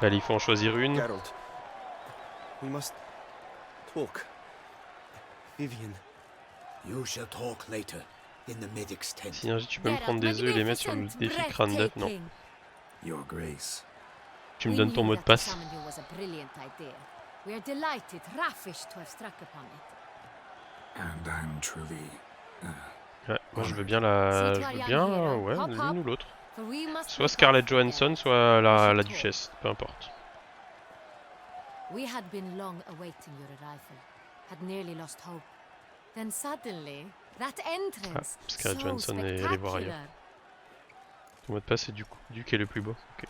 Allez, il faut en choisir une. Geralt, we must talk. Vivian. You shall talk later in the medic's tent. Synergie, tu peux me prendre des œufs et les mettre sur le défi crâne d'œuf? Non. Your Grace. Tu me donnes ton mot de passe. We are delighted, ravished to have struck upon it. And I'm truly... Ouais, moi je veux bien la... Je veux bien, ouais, l'une ou l'autre. Soit Scarlett Johansson, soit la duchesse, peu importe. We had been long awaiting your arrival, had nearly lost hope. Then suddenly, that entrance, Scarlett so Johansson est allée voir ailleurs. spectacular. Ton mot de passe c'est du qui est le plus beau. Ok.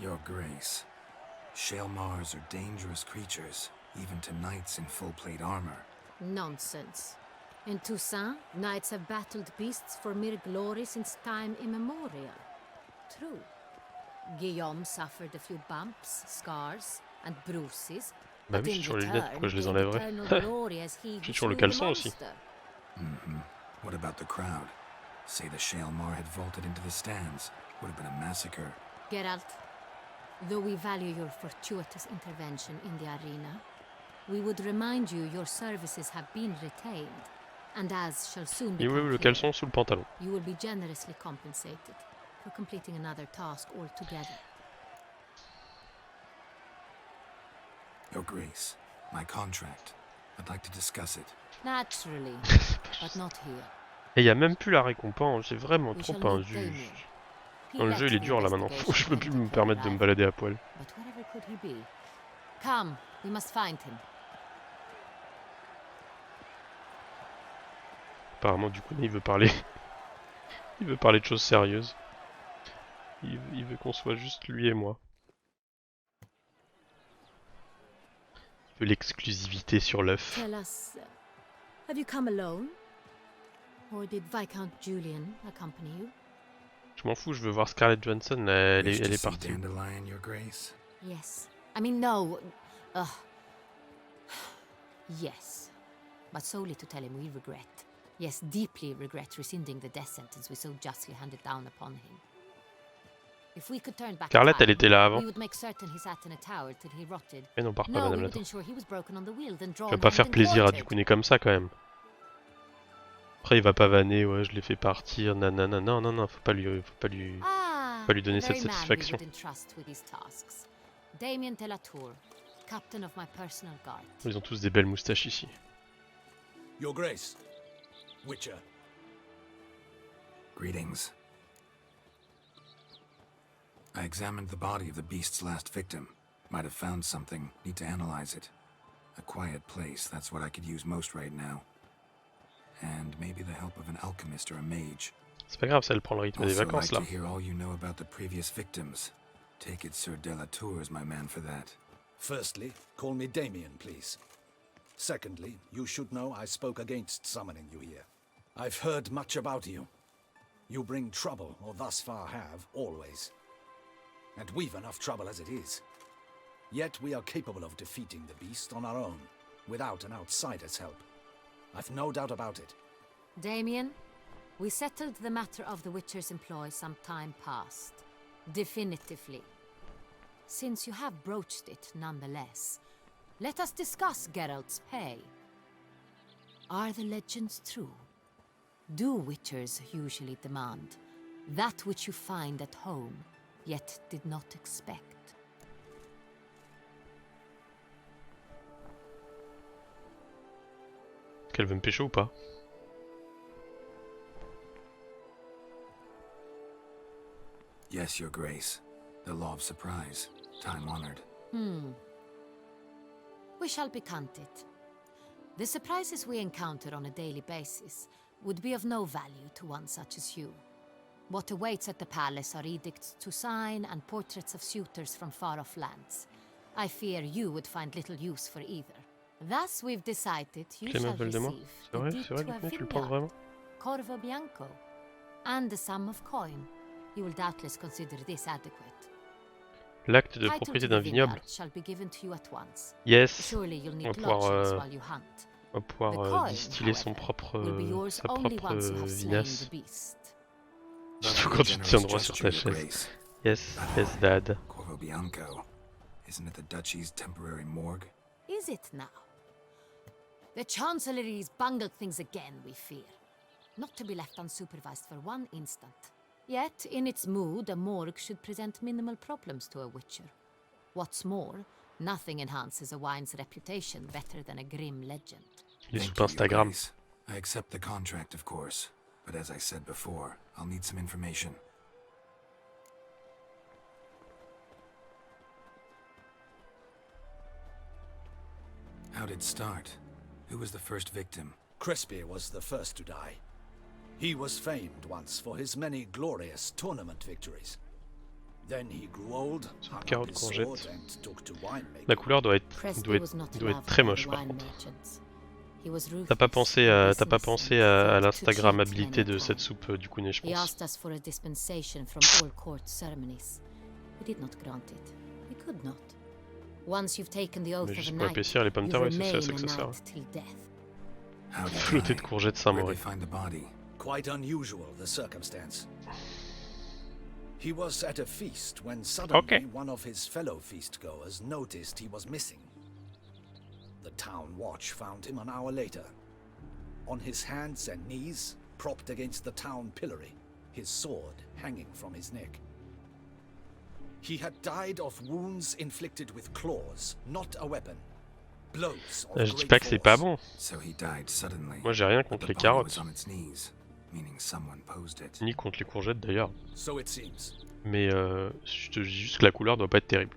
Your Grace. Shaelmars are dangerous creatures, even to knights in full plate armor. Nonsense. In Toussaint, knights have battled beasts for mere glory since time immemorial. True. Guillaume suffered a few bumps, scars, and bruises. Bah oui, je suis sur les lunettes, pourquoi je les enlèverais? Je suis sur le caleçon aussi. What about the crowd? Say the Shaelmar had vaulted into the stands. Would have been a massacre. Geralt, though we value your fortuitous intervention in the arena, we would remind you your services have been retained, and as shall soon Et oui, become le clear, caleçon sous le pantalon. you will be generously compensated for completing another task altogether. Your Grace, my contract. I'd like to discuss it. Naturally, but not here. Et il y a même plus la récompense, j'ai vraiment We trop shall un meet juge. Damien. He Dans le jeu il est left dur là maintenant, investigation je peux plus into me your permettre de me arrival. balader à poil. But wherever could he be? Come, we must find him. Apparemment du coup il veut parler. Il veut parler de choses sérieuses. Il veut qu'on soit juste lui et moi. Il veut l'exclusivité sur l'œuf. Tell us, have you come alone? Or did Viscount Julian accompany you? Je m'en fous, je veux voir Scarlett Johansson, là, elle Wish to est see partie. Dandelion, Your Grace? Yes. I mean, no. Yes. But solely to tell him we regret. Yes, deeply regret rescinding the death sentence we so justly handed down upon him. If we could turn back Scarlett, elle time, était là avant. we would make certain he sat in a tower till he rotted. Mais non, part pas, No, madame we la would ensure he was broken on the wheel, then Tu drawn vas pas hanged faire and plaisir à quartered. du coup comme ça quand même. Après il va pas vanner, ouais je l'ai fait partir, nanana, non non non, faut pas lui Ah, pas lui donner the cette very man we satisfaction. would entrust with these tasks. Damien Telatour, captain of my personal guard. Ils ont tous des belles moustaches ici. Your Grace. Witcher. Greetings. I examined the body of the beast's last victim. Might have found something. Need to analyze it. A quiet place, that's what I could use most right now. And maybe the help of an alchemist or a mage. C'est pas grave, ça elle prend le rythme des Also like vacances là. to hear all you know about the previous victims. Take it Sir Delatour is my man for that. Firstly, call me Damien, please. Secondly, you should know I spoke against summoning you here. I've heard much about you. You bring trouble, or thus far have, always. And we've enough trouble as it is. Yet we are capable of defeating the beast on our own, without an outsider's help. I've no doubt about it. Damien, we settled the matter of the Witcher's employ some time past. Definitively. Since you have broached it nonetheless, let us discuss Geralt's pay. Are the legends true? Do Witchers usually demand that which you find at home, yet did not expect? Qu'elle veut me pécho ou pas? Yes, Your Grace. The law of surprise. Time honored. We shall be content. The surprises we encounter on a daily basis would be of no value to one such as you. What awaits at the palace are edicts to sign and portraits of suitors from far-off lands. I fear you would find little use for either. Thus we've decided you Clément shall veut de moi? receive C'est vrai, the deed c'est vrai, to a du coup, tu le penses vineyard, vraiment? Corvo Bianco, and a sum of coin. You will doubtless consider this adequate. L'acte de Title propriété to the d'un vignoble. vineyard shall be given to you at once. Yes, Surely you'll on need va pouvoir, lodgings while you hunt. on va The pouvoir coin, distiller son however, propre, will be yours sa only propre once you have slain vinasse. the beast. Surtout quand tu te tiens droit sur ta chaise. Yes, yes dad. Corvo Bianco. Isn't it the duchy's temporary morgue? Is it now? The Chancellery's bungled things again, we fear. Not to be left unsupervised for one instant. Yet, in its mood, a morgue should present minimal problems to a witcher. What's more, nothing enhances a wine's reputation better than a grim legend. Les Thank soupes Instagram. Grace. I accept the contract, of course. But as I said before, I'll need some information. How'd it start? Who was the first victim? Crispy was the first to die. He was famed once for his many glorious tournament victories. Then he grew old, hung up Carotte his courgette. sword and took to winemaking. La couleur doit Crispy was not être loved très by moche the par wine contre. merchants. He was T'as pas ruthless pensé in à, business and à preferred to l'instagrammabilité cheat de many cette times. soupe du Kounet, je He pense. asked us for a dispensation from all court ceremonies. We did not grant it. We could not. Once you've taken the oath Mais of a juste pour knight, épaissir les pommes de you terre, ouais, remain c'est à ça a que ça sert. knight till death. How'd he Flotté die? de courgettes Where'd Saint-Mauré. they find the body? Quite unusual, the circumstance. He was at a feast when suddenly Okay. one of his fellow feast-goers noticed he was missing. The town watch found him an hour later. On his hands and knees, propped against the town pillory, his sword hanging from his neck. He had died of wounds inflicted with claws, not a weapon. Blows of Je dis great pas que c'est pas force. bon. So he died suddenly. Moi j'ai rien But contre the les body was carottes, on its knees, meaning someone posed it. ni contre les courgettes d'ailleurs. So it seems. Mais je te dis juste que la couleur doit pas être terrible.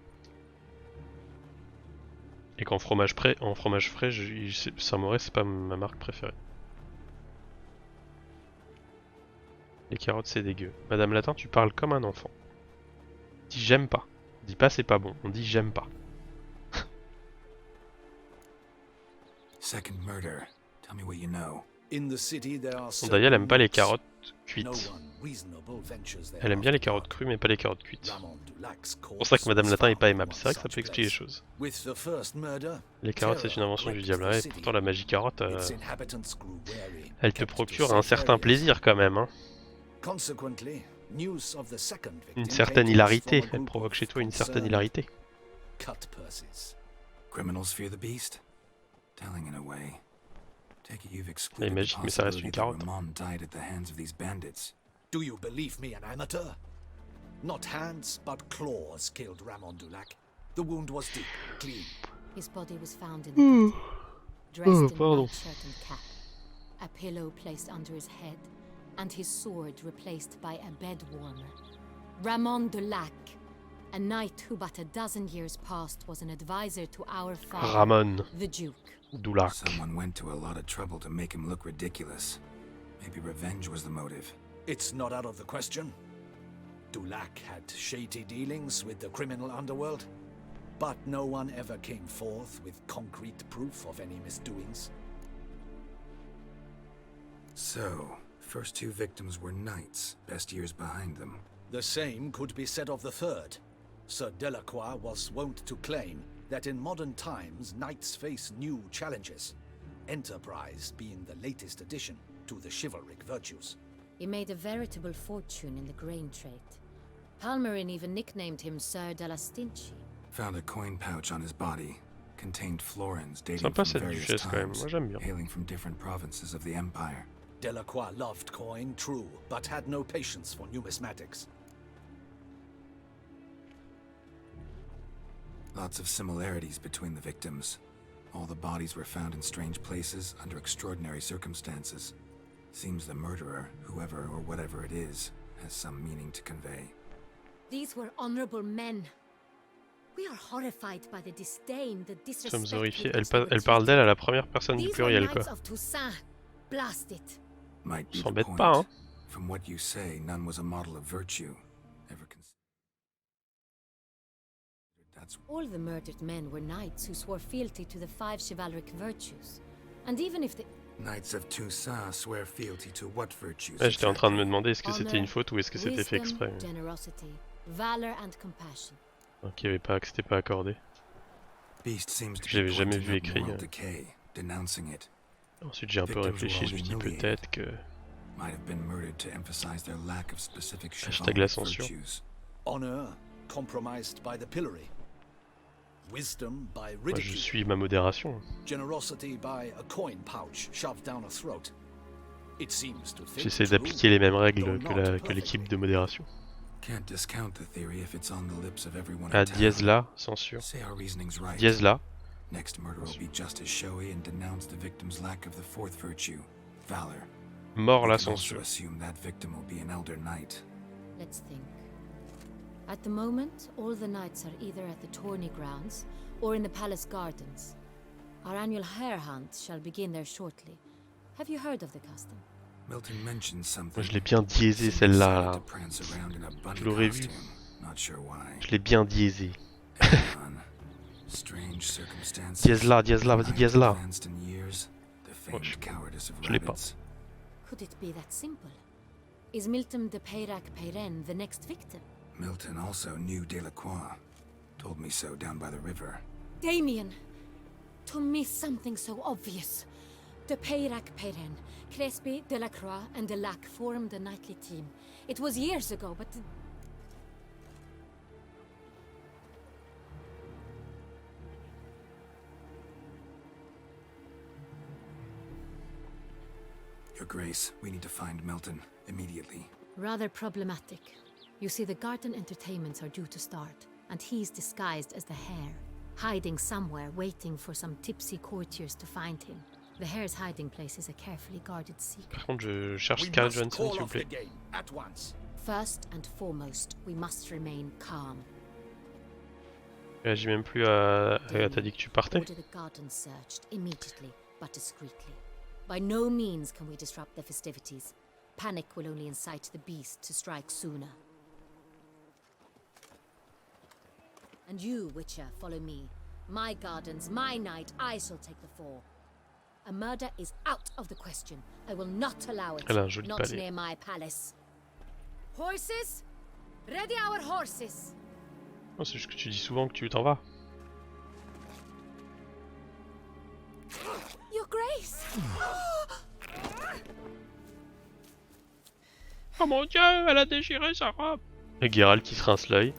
Et qu'en fromage frais, Saint-Mauré c'est pas ma marque préférée. Les carottes c'est dégueu. Madame Latin, tu parles comme un enfant. Dis j'aime pas. Dis pas c'est pas bon, on dit j'aime pas. Second murder. Tell me what you know. In the city there are D'ailleurs elle aime pas les certain carottes nooks. cuites. No one reasonable ventures there Elle aime bien les after carottes dark. crues mais pas les carottes cuites. Ramon Dulac's C'est pour ça que corpse Madame was Latin est pas found in aimable. one C'est vrai que ça such peut expliquer les place. choses. With the first murder, Les carottes c'est une terror invention du wrecked diable. the Ouais, city. pourtant la magie carotte, Its inhabitants grew wary, elle te kept to procure safe un certain areas. plaisir quand même. Hein. Consequently, news of the second victim Une certaine came to us hilarité. from a Elle group provoque of chez toi une certaine concerned hilarité. cut purses. Criminals fear the beast? Telling in a way. Take it you've excluded Elle est magique, mais ça reste une possibility that carotte. Ramon died at the hands of these bandits. Do you believe me, an amateur? Not hands, but claws killed Ramon Dulac. The wound was deep, clean. His body was found in the gutter, dressed in a pardon. white shirt and cap, a pillow placed under his head, and his sword replaced by a bed warmer. Ramon Dulac, a knight who but a dozen years past was an advisor to our father, Ramon the Duke. Dulac. Someone went to a lot of trouble to make him look ridiculous. Maybe revenge was the motive. It's not out of the question. Dulac had shady dealings with the criminal underworld, but no one ever came forth with concrete proof of any misdoings. So, first two victims were knights, best years behind them. The same could be said of the third. Sir Delacroix was wont to claim that in modern times knights face new challenges, enterprise being the latest addition to the chivalric virtues. He made a veritable fortune in the grain trade. Palmerin even nicknamed him Sir de la Stinchi. Found a coin pouch on his body. Contained florins dating Sympa from cette various duchesse quand même. times, Moi j'aime bien. hailing from different provinces of the Empire. Delacroix loved coin, true, but had no patience for numismatics. Lots of similarities between the victims. All the bodies were found in strange places under extraordinary circumstances. Seems the murderer, whoever or whatever it is, has some meaning to convey. These were honorable men. We are horrified by the disdain, the disrespect. Sommes horrifiés. with which they were Elle parle treated. d'elle à la première personne du These were pluriel quoi. knights of Toussaint. Blast it. Might be the S'embête point. pas hein. From what you say, none was a model of virtue. Ever considered that's All the murdered men were knights who swore fealty to the 5 chivalric virtues. And even if the Knights of Toussaint swear fealty to what virtues? Ouais, j'étais en train de me exactly? demander est-ce que c'était honor, une faute ou est-ce que c'était fait wisdom, exprès. generosity, valor and compassion. Donc il y avait pas, que c'était pas accordé. Beast seems to be J'avais jamais pointing vu out écrit. moral decay, denouncing it. Ensuite j'ai un peu Victims réfléchi, were je me all suis dit humiliated. peut-être que might have been murdered to emphasize their lack of specific Hashtag la chivalric censure. virtues. Honor compromised by the pillory. Wisdom by Moi, je ridicule. suis ma modération. Generosity by a coin pouch shoved down a throat. It seems to fit J'essaie true, d'appliquer les mêmes règles though que not que perfectly. l'équipe de modération. Can't discount the theory if it's on the lips of everyone Ah, in town. dièse là, censure. Say our reasoning's right. Dièse là. Next murder will be just as showy and denounce the victim's lack of the fourth virtue, valor. Mort We la can also censure. assume that victim will be an elder knight. Let's think. At the moment, all the knights are either at the tourney grounds or in the palace gardens. Our annual hare hunt shall begin there shortly. Have you heard of the custom? Milton mentioned something. Moi, je l'ai bien diésé Seemed celle-là. excited Là. to prance around in a bunny Tu l'aurais vu. costume. Not sure why. Je l'ai bien diésé. Hang on. Strange circumstances. Dièse là, vas-y, dièse là. Advanced in years, the famed je- cowardice of je l'ai pas. rabbits. Could it be that simple? Is Milton de Peyrac-Peyren the next victim? Milton also knew Delacroix. Told me so down by the river. Damien! To miss something so obvious. De Peyrac-Peyren, Crespi, Delacroix, and Delac formed a knightly team. It was years ago, but... Your Grace, we need to find Milton immediately. Rather problematic. You see, the garden entertainments are due to start, and he's disguised as the hare, hiding somewhere, waiting for some tipsy courtiers to find him. The hare's hiding place is a carefully guarded secret. Par contre, je cherche We Scarlett must Johansson, call s'il vous off the plaît. game at once. First and foremost, we must remain calm. Réagis même plus t'as dit que tu partais. Order the garden searched immediately, but discreetly. By no means can we disrupt the festivities. Panic will only incite the beast to strike sooner. And you, Witcher, follow me. My gardens, my night, I shall take the fall. A murder is out of the question. I will not allow it. Elle a un joli Not palais. near my palace. Horses? Ready our horses! Oh, c'est juste que tu dis souvent que tu t'en vas. Your Grace! Oh mon dieu, elle a déchiré sa robe. Et Geralt qui se rince l'œil.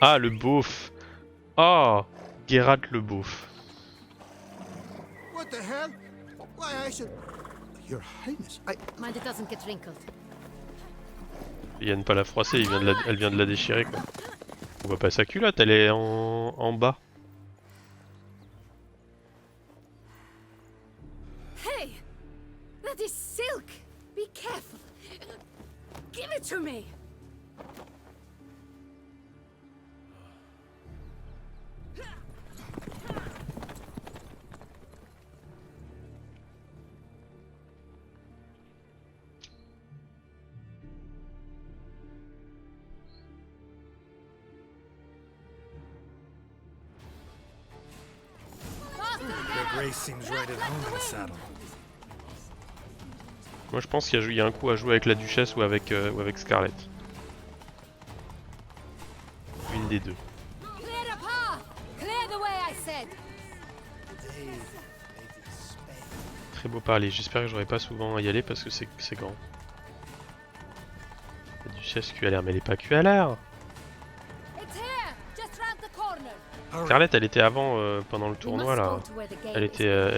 Ah, le beauf. Ah, Geralt le beauf. What the hell? Why, I should... Your Highness, I... Mind it doesn't get wrinkled. Il vient de pas la froisser, elle vient de la déchirer quoi. On voit pas sa culotte, elle est en bas. Hey! That is silk! Be careful! Give it to me! Your Grace seems right at home in the saddle. Moi je pense qu'il y a un coup à jouer avec la duchesse ou avec Scarlett. Une des deux. Clear the path! Clear the way, I said! Très beau parler, j'espère que j'aurai pas souvent à y aller parce que c'est grand. La duchesse QLR, mais elle est pas QLR. It's here! Just round the corner! Scarlett elle était avant pendant le We tournoi must là. go to where the game Elle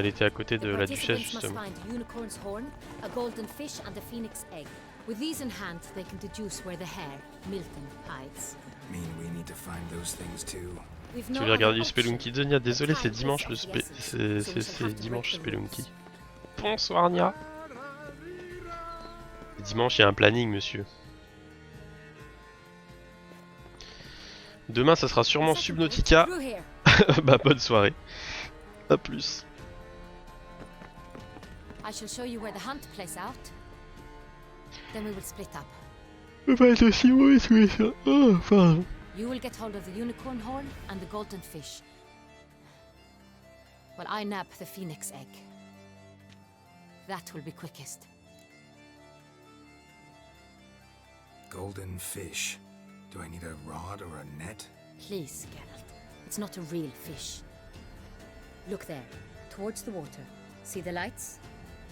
is. était à côté The de la duchesse participants must justement. find a unicorn's horn, a golden fish, and a phoenix egg. With these in hand, they can deduce where the hare, Milton, hides. Mean we need to find those things too. We've Tu no veux regarder other du Spelunky de Nia? Désolé, c'est Time is dimanche of le the essence, so we shall c'est have to dimanche break the Spelunky. rules. Bonsoir Nia. Dimanche il y a un planning monsieur. Demain ça sera sûrement Subnautica. Through here. Bah bonne soirée. A plus. I shall show you where the hunt plays out. Then we will split up. Pas être aussi mauvais que ça. Oh, pardon. You will get hold of the unicorn horn and the golden fish. While I nab the phoenix egg. That will be quickest. Golden fish. Do I need a rod or a net? Please, Geralt. It's not a real fish. Look there, towards the water. See the lights?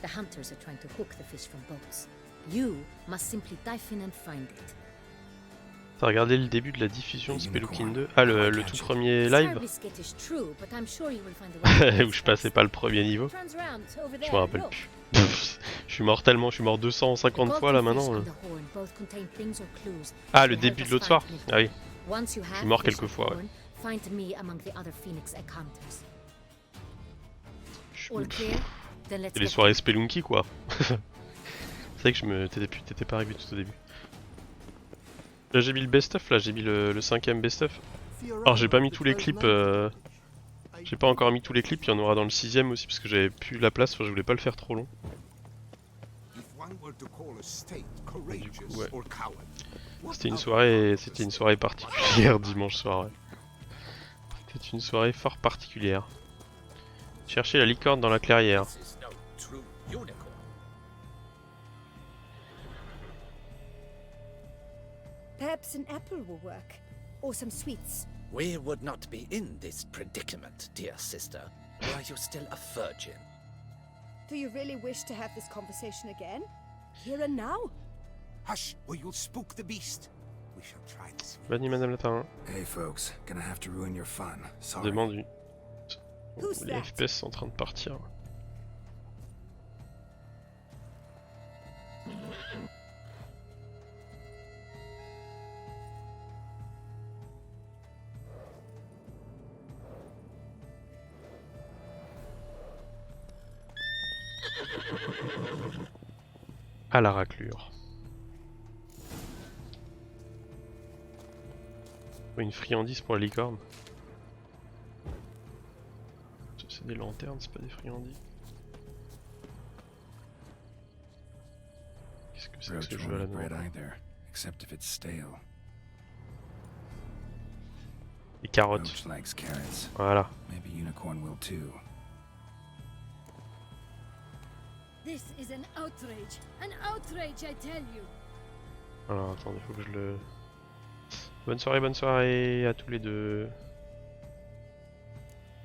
The hunters are trying to hook the fish from boats. You must simply dive in and find it. T'as regardé le début de la diffusion de Spelunky 2? Ah, le tout premier live où je passais pas le premier niveau. Je me rappelle plus. Je suis mort tellement, je suis mort 250 fois là maintenant. Ah, le début de l'autre soir? Ah oui. Je suis mort quelques fois, ouais. Et les soirées Spelunky quoi. C'est vrai que t'étais pas arrivé tout au début. Là j'ai mis le best-of, là j'ai mis le 5ème best-of. Alors j'ai pas mis tous les clips, j'ai pas encore mis tous les clips, il y en aura dans le 6ème aussi parce que j'avais plus la place, enfin je voulais pas le faire trop long. Du coup, ouais. C'était une soirée particulière dimanche soir. Ouais. C'était une soirée fort particulière. Chercher la licorne dans la clairière. Perhaps an apple will work, or some sweets. We would not be in this predicament, dear sister, were you still a virgin. Do you really wish to have this conversation again? Here and now? Hush, or you'll spook the beast. We shall try this. Bonne nuit Madame Latin. Hey folks, gonna have to ruin your fun. Sorry. Demande une... Who's Les that? FPS sont en train de partir. À la raclure. Une friandise pour la licorne. C'est des lanternes, c'est pas des friandises. Qu'est-ce que c'est que ce jeu à la noix? Les carottes. Voilà. This is an outrage I tell you. Alors attendez, faut que je le... bonne soirée à tous les deux.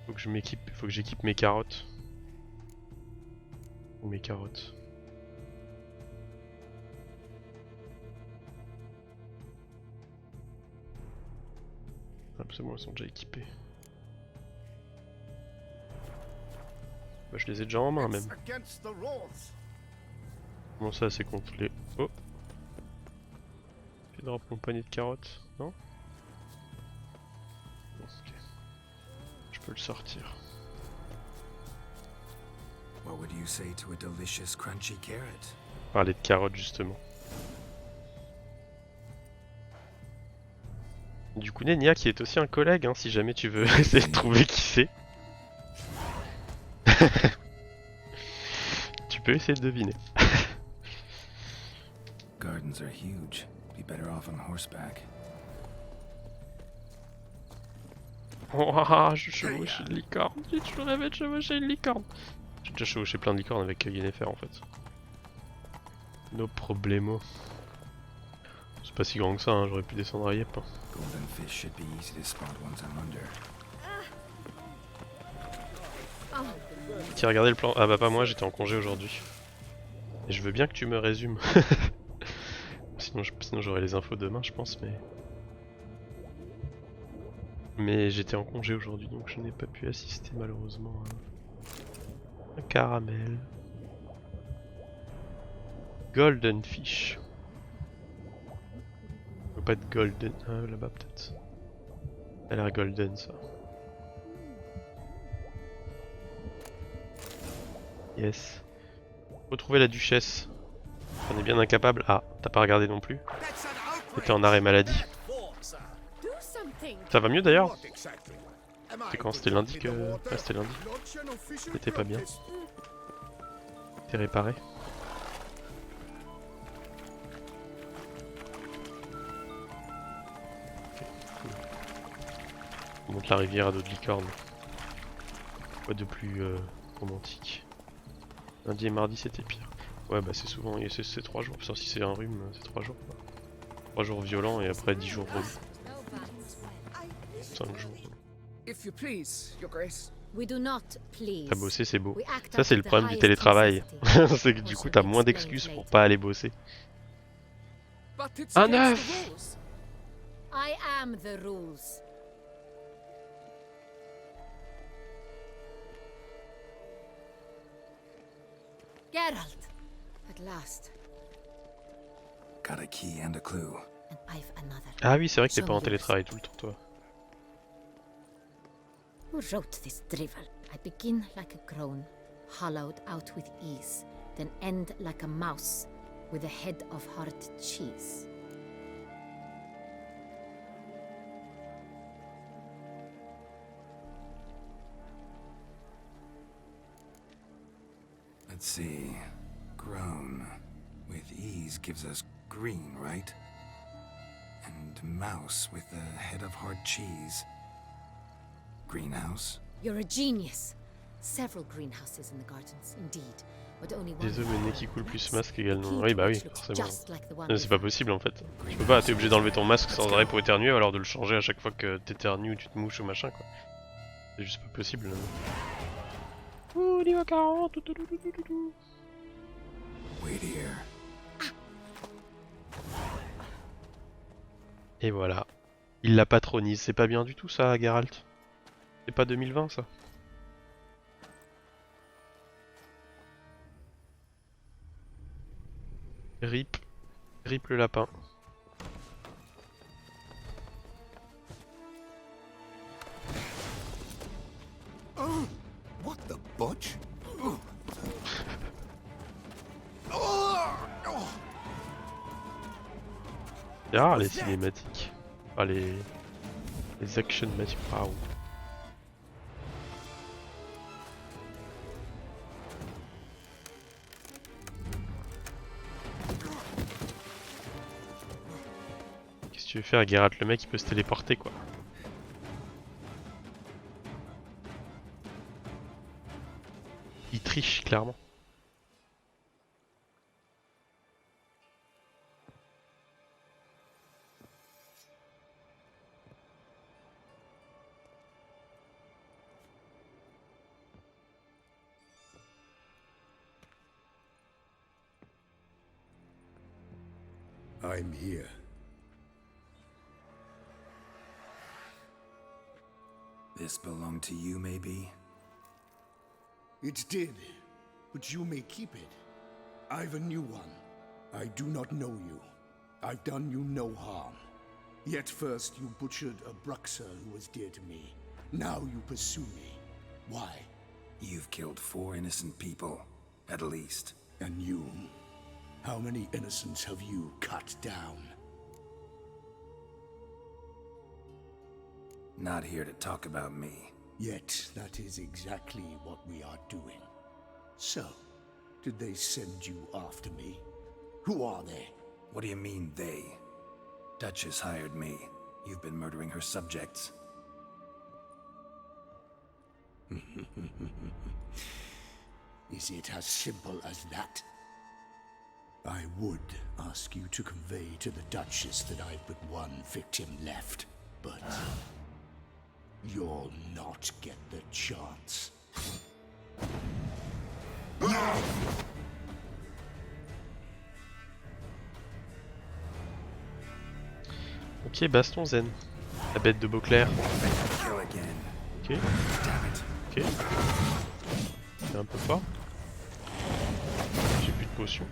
Faut que je m'équipe, faut que j'équipe mes carottes. Ou mes carottes. Ah, c'est bon, elles sont déjà équipées. Bah, je les ai déjà en main même. Comment ça c'est contre les... Oh! Fais drop mon panier de carottes, non? Non, ok. Je peux le sortir. Parler de carottes justement. Du coup Nenia qui est aussi un collègue hein, si jamais tu veux essayer de trouver qui c'est. Tu peux essayer de deviner. Gardens are huge. Be better off on horseback. Oh, je chevauche une licorne. J'ai toujours rêvé de chevaucher une licorne. J'ai déjà chevauché plein de licornes avec Yennefer en fait. No problemo. C'est pas si grand que ça, hein, j'aurais pu descendre à Yep. Hein. Tiens, regardez le plan. Ah bah pas moi, j'étais en congé aujourd'hui. Et je veux bien que tu me résumes. Sinon j'aurai les infos demain je pense, mais j'étais en congé aujourd'hui donc je n'ai pas pu assister malheureusement à un caramel. Golden fish. Ça peut pas être golden. Ah là-bas peut-être. Elle a l'air golden ça. Yes. Retrouver la duchesse. On est bien incapable. Ah, t'as pas regardé non plus. T'étais en arrêt maladie. Ça va mieux d'ailleurs? C'était quand? C'était lundi que... Ah, c'était lundi. T'étais pas bien. T'es réparé. Okay, cool. On monte la rivière à dos de licorne. Quoi de plus romantique? Lundi et mardi c'était pire. Ouais bah c'est souvent, c'est 3 jours, sauf si c'est un rhume, c'est 3 jours. 3 jours violents et après 10 jours relous. 5 jours. If you please, Your Grace. We do not please. T'as bossé, c'est beau. We act Ça, c'est le out of the problème du highest télétravail. necessity. C'est que du coup, Also t'as moins explained d'excuses pour later. pas aller bosser. But it's Un against œuf! the rules. I am the rules. Geralt! At last. Got a key and a clue. And I've another. Ah oui, c'est vrai que t'es Show pas me en yours. télétravail tout le temps, toi. Who wrote this drivel? I begin like a crone, hollowed out with ease, then end like a mouse, with a head of hard cheese. Let's see. Grown with ease gives us green, right? And mouse with a head of hard cheese. Greenhouse? You're a genius. Several greenhouses in the gardens, indeed, but only one. Des œufs menés qui coulent plus masque également. The Oui, bah oui, peach looks forcément. just like the one C'est pas before. possible en fait. Tu peux pas, t'es obligé d'enlever ton masque sans arrêt pour éternuer, alors de le changer à chaque fois que t'éternues ou tu te mouches ou machin quoi. C'est juste pas possible. Ouh, niveau 40. Wait here. Et voilà. Il la patronise, c'est pas bien du tout ça, Geralt. C'est pas 2020 ça. Rip. Rip le lapin. Oh, what the butch? C'est rare les cinématiques. Enfin les action matiques. Waouh. Qu'est-ce que tu veux faire, Geralt? Le mec il peut se téléporter quoi. Il triche clairement. I'm here. This belonged to you, maybe? It did, but you may keep it. I've a new one. I do not know you. I've done you no harm. Yet first you butchered a Bruxer who was dear to me. Now you pursue me. Why? You've killed 4 innocent people, at least. And you? How many innocents have you cut down? Not here to talk about me. Yet that is exactly what we are doing. So, did they send you after me? Who are they? What do you mean, they? Duchess hired me. You've been murdering her subjects. Is it as simple as that? I would ask you to convey to the Duchess that I've but one victim left, but you'll not get the chance. Ok, baston zen. La bête de Beauclair. Kill again. Ok. Ok. C'est un peu fort. J'ai plus de potions.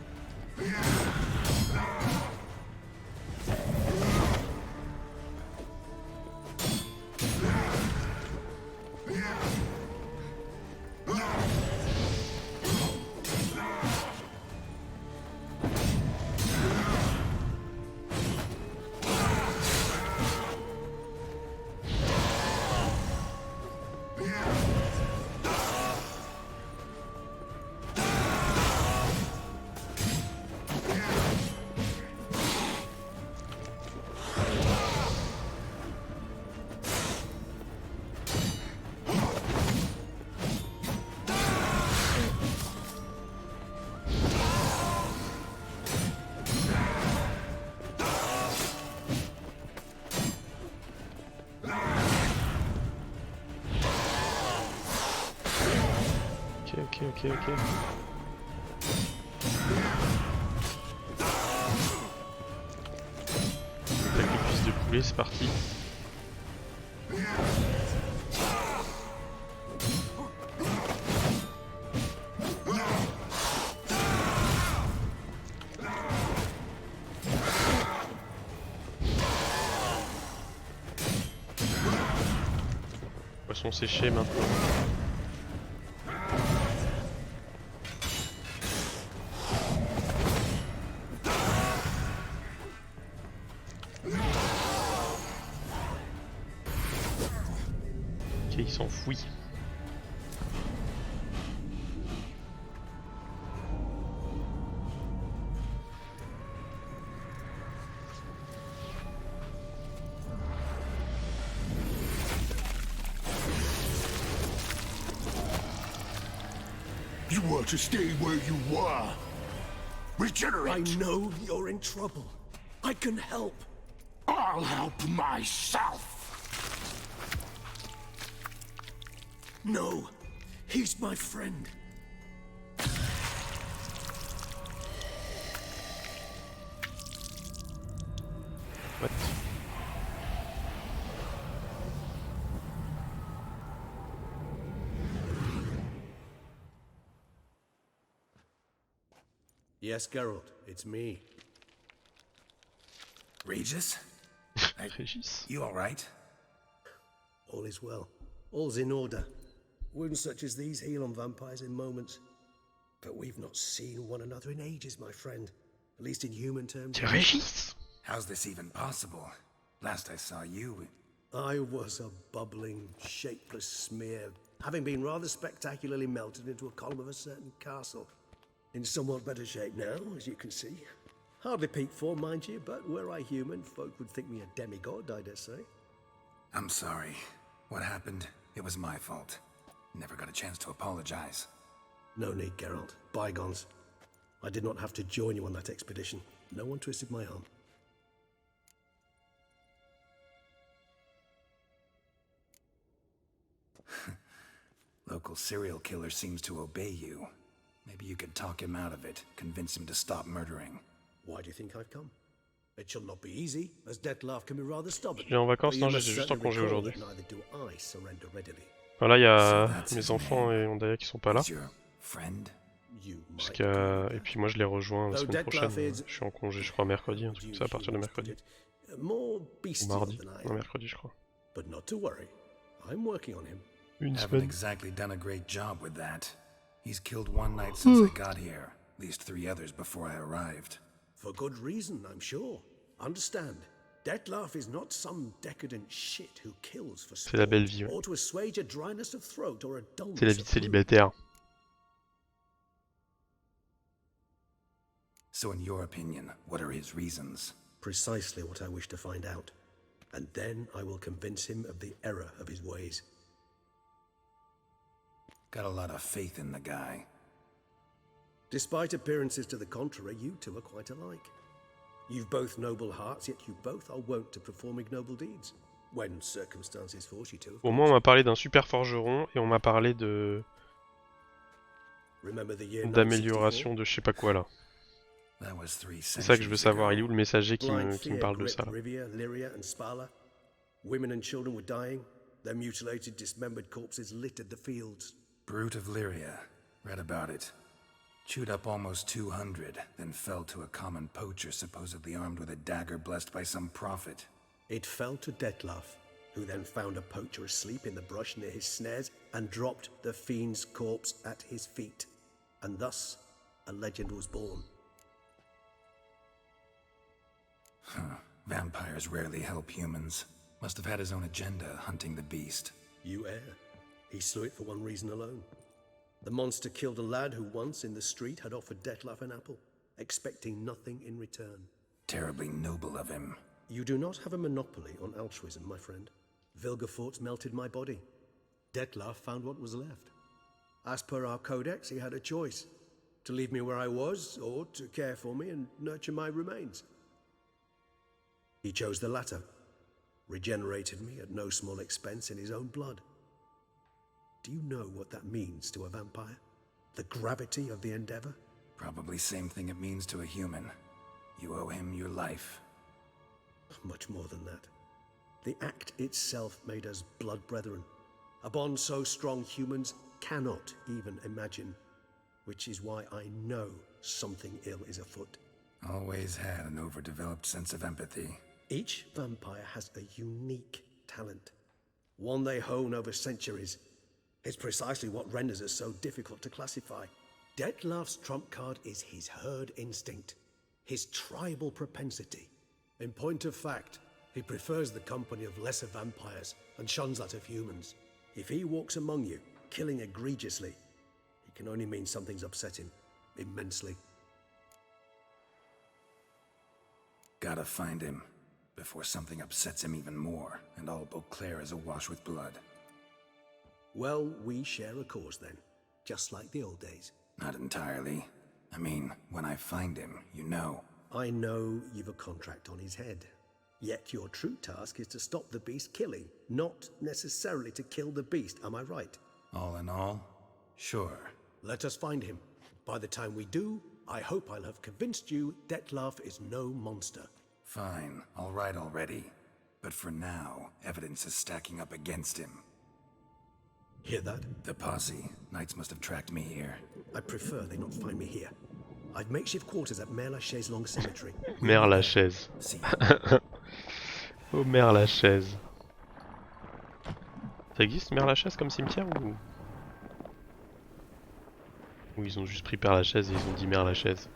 ok. Attaque les cuisses de poulet, c'est parti. Poisson séché maintenant. Ok, il s'enfouit. You were to stay where you were. Regenerate. I know you're in trouble. I can help. I'll help myself. No, he's my friend. What? Yes, Geralt, it's me. Regis? Régis. You alright? All is well. All's in order. Wounds such as these heal on vampires in moments. But we've not seen one another in ages, my friend. At least in human terms. C'est Régis. How's this even possible? Last I saw you... I was a bubbling, shapeless smear, having been rather spectacularly melted into a column of a certain castle. In somewhat better shape now, as you can see. Hardly peak form, mind you, but were I human, folk would think me a demigod, I dare say. I'm sorry. What happened? It was my fault. Never got a chance to apologize. No need, Geralt. Bygones. I did not have to join you on that expedition. No one twisted my arm. Local serial killer seems to obey you. Maybe you could talk him out of it, convince him to stop murdering. Why do you think I've come? It shall not be easy, as Dettlaff can be rather stubborn. Je suis en vacances, But non, you j'ai must juste en certainly congé recall aujourd'hui. that neither do I surrender readily. Voilà, il y a So that's mes his enfants name. et Ondaya qui sont pas là. He's your friend? You Parce might que, agree with et that. puis moi je les rejoins la Though semaine Dettlaff prochaine. is, Je suis en congé, je crois, mercredi, un truc comme ça, à partir de humans put mercredi. it, more Ou bestial mardi. than I Non, am. mercredi, je crois. But not to worry. I'm working on him. Une Haven't semaine. exactly done a great job with that. He's killed one night since I got here. At least 3 others before I arrived. For good reason, I'm sure. Understand, Dettlaff is not some decadent shit who kills for C'est la belle sport, vie, ouais. or to assuage a dryness of throat or a dullness C'est la vie de of mood. célibataire. So in your opinion, what are his reasons? Precisely what I wish to find out. And then I will convince him of the error of his ways. Got a lot of faith in the guy. Despite appearances to the contrary, you two are quite alike. You've both noble hearts, yet you both are wont to perform ignoble deeds. When circumstances force you to. of Au moins on course. m'a parlé d'un super forgeron et on m'a parlé de Remember the year 964? d'amélioration de je sais pas quoi là. That was 3 C'est ça que je veux centuries savoir. ago. Il est où le messager qui Blind me fear parle de gripped ça là? Rivia, Lyria, and Spala. Women and children were dying. Their mutilated, dismembered corpses littered the fields. Brute of Lyria. Read about it. Chewed up almost 200, then fell to a common poacher supposedly armed with a dagger blessed by some prophet. It fell to Dettlaff, who then found a poacher asleep in the brush near his snares and dropped the fiend's corpse at his feet. And thus, a legend was born. Vampires rarely help humans. Must have had his own agenda hunting the beast. You err. He slew it for one reason alone. The monster killed a lad who once in the street had offered Dettlaff an apple, expecting nothing in return. Terribly noble of him. You do not have a monopoly on altruism, my friend. Vilgefortz melted my body. Dettlaff found what was left. As per our codex, he had a choice. To leave me where I was, or to care for me and nurture my remains. He chose the latter. Regenerated me at no small expense in his own blood. Do you know what that means to a vampire? The gravity of the endeavor? Probably same thing it means to a human. You owe him your life. Much more than that. The act itself made us blood brethren. A bond so strong humans cannot even imagine. Which is why I know something ill is afoot. Always had an overdeveloped sense of empathy. Each vampire has a unique talent. One they hone over centuries. It's precisely what renders us so difficult to classify. Dettlaff's trump card is his herd instinct. His tribal propensity. In point of fact, he prefers the company of lesser vampires and shuns that of humans. If he walks among you, killing egregiously, it can only mean something's upset him immensely. Gotta find him before something upsets him even more, and all Beauclair is awash with blood. Well, we share a cause then, just like the old days. Not entirely. I mean, when I find him, you know. I know you've a contract on his head. Yet your true task is to stop the beast killing, not necessarily to kill the beast, am I right? All in all, sure. Let us find him. By the time we do, I hope I'll have convinced you Dettlaff is no monster. Fine, all right already. But for now, evidence is stacking up against him. Hear that? The posse. Knights must have tracked me here. I prefer they not find me here. I've makeshift quarters at Mère Lachaise Long Cemetery. Mère Lachaise. See. Oh Mère Lachaise. Ça existe Mère Lachaise comme cimetière ou ils ont juste pris Père Lachaise et ils ont dit Mère Lachaise.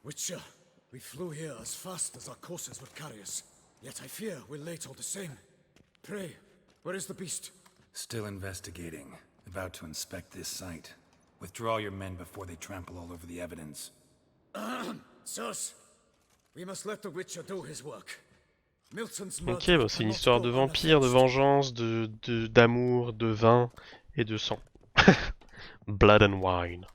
Witcher, we flew here as fast as our courses would carry us. Yet I fear we're late all the same. Pray, where is the beast? Still investigating. About to inspect this site. Withdraw your men before they trample all over the evidence. Sirs, we must let the Witcher do his work. Milton's Ok, bah c'est une histoire de vampire, de vengeance, d'amour, de vin et de sang. Blood and wine.